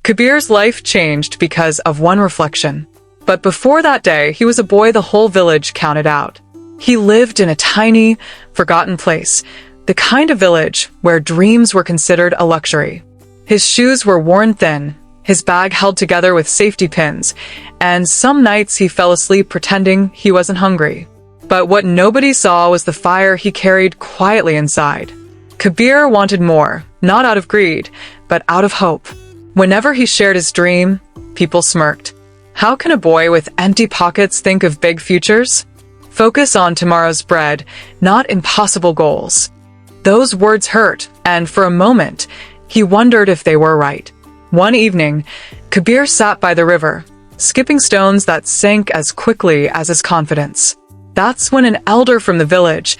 Kabir's life changed because of one reflection. But before that day, he was a boy the whole village counted out. He lived in a tiny, forgotten place, the kind of village where dreams were considered a luxury. His shoes were worn thin, his bag held together with safety pins, and some nights he fell asleep pretending he wasn't hungry. But what nobody saw was the fire he carried quietly inside. Kabir wanted more, not out of greed, but out of hope. Whenever he shared his dream, people smirked. How can a boy with empty pockets think of big futures? Focus on tomorrow's bread, not impossible goals. Those words hurt, and for a moment, he wondered if they were right. One evening, Kabir sat by the river, skipping stones that sank as quickly as his confidence. That's when an elder from the village,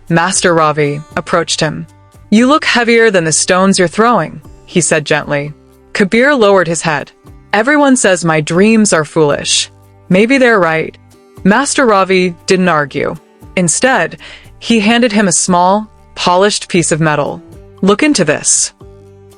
Master Ravi, approached him. "You look heavier than the stones you're throwing," he said gently. Kabir lowered his head. "Everyone says my dreams are foolish. Maybe they're right." Master Ravi didn't argue. Instead, he handed him a small, polished piece of metal. "Look into this."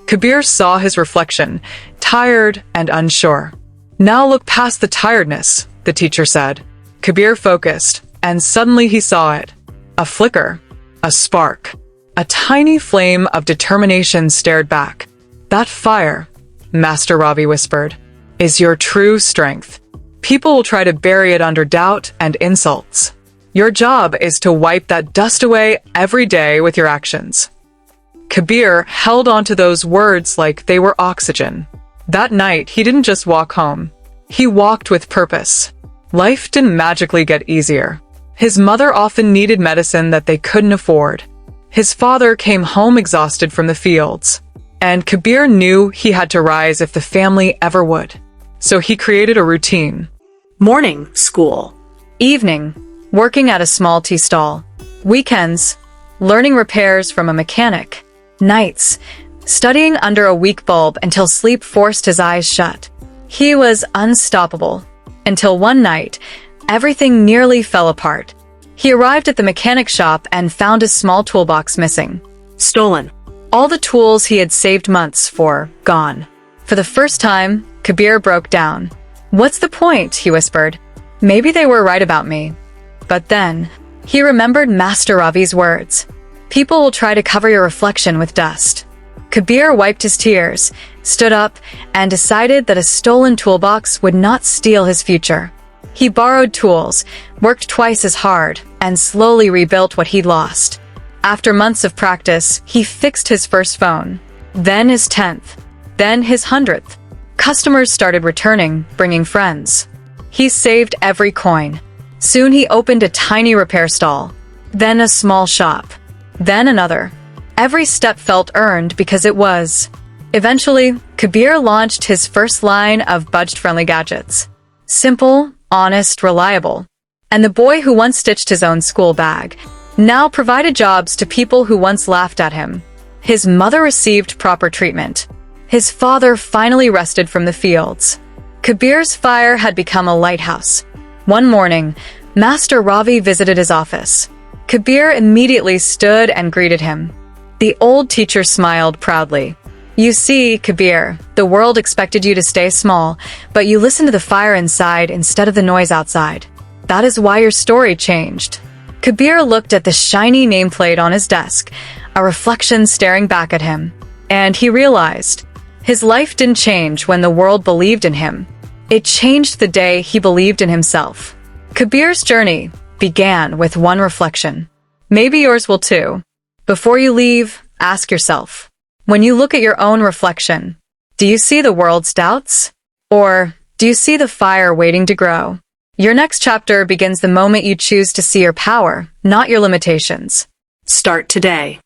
Kabir saw his reflection, tired and unsure. "Now look past the tiredness," the teacher said. Kabir focused, and suddenly he saw it. A flicker, a spark. A tiny flame of determination stared back. "That fire," Master Ravi whispered, "is your true strength. People will try to bury it under doubt and insults. Your job is to wipe that dust away every day with your actions." Kabir held onto those words like they were oxygen. That night, he didn't just walk home. He walked with purpose. Life didn't magically get easier. His mother often needed medicine that they couldn't afford. His father came home exhausted from the fields. And Kabir knew he had to rise if the family ever would. So he created a routine. Morning, school. Evening, working at a small tea stall. Weekends, learning repairs from a mechanic. Nights, studying under a weak bulb until sleep forced his eyes shut. He was unstoppable. Until one night, everything nearly fell apart. He arrived at the mechanic shop and found his small toolbox missing. Stolen. All the tools he had saved months for, gone. For the first time, Kabir broke down. "What's the point?" he whispered. "Maybe they were right about me." But then, he remembered Master Ravi's words. "People will try to cover your reflection with dust." Kabir wiped his tears, stood up, and decided that a stolen toolbox would not steal his future. He borrowed tools, worked twice as hard, and slowly rebuilt what he'd lost. After months of practice, he fixed his first phone, then his 10th, then his 100th. Customers started returning, bringing friends. He saved every coin. Soon he opened a tiny repair stall, then a small shop, then another. Every step felt earned because it was. Eventually, Kabir launched his first line of budget-friendly gadgets. Simple, honest, reliable. And the boy who once stitched his own school bag now provided jobs to people who once laughed at him. His mother received proper treatment. His father finally rested from the fields. Kabir's fire had become a lighthouse. One morning, Master Ravi visited his office. Kabir immediately stood and greeted him. The old teacher smiled proudly. "You see, Kabir, the world expected you to stay small, but you listened to the fire inside instead of the noise outside. That is why your story changed." Kabir looked at the shiny nameplate on his desk, a reflection staring back at him, and he realized his life didn't change when the world believed in him. It changed the day he believed in himself. Kabir's journey began with one reflection. Maybe yours will too. Before you leave, ask yourself, when you look at your own reflection, do you see the world's doubts? Or do you see the fire waiting to grow? Your next chapter begins the moment you choose to see your power, not your limitations. Start today.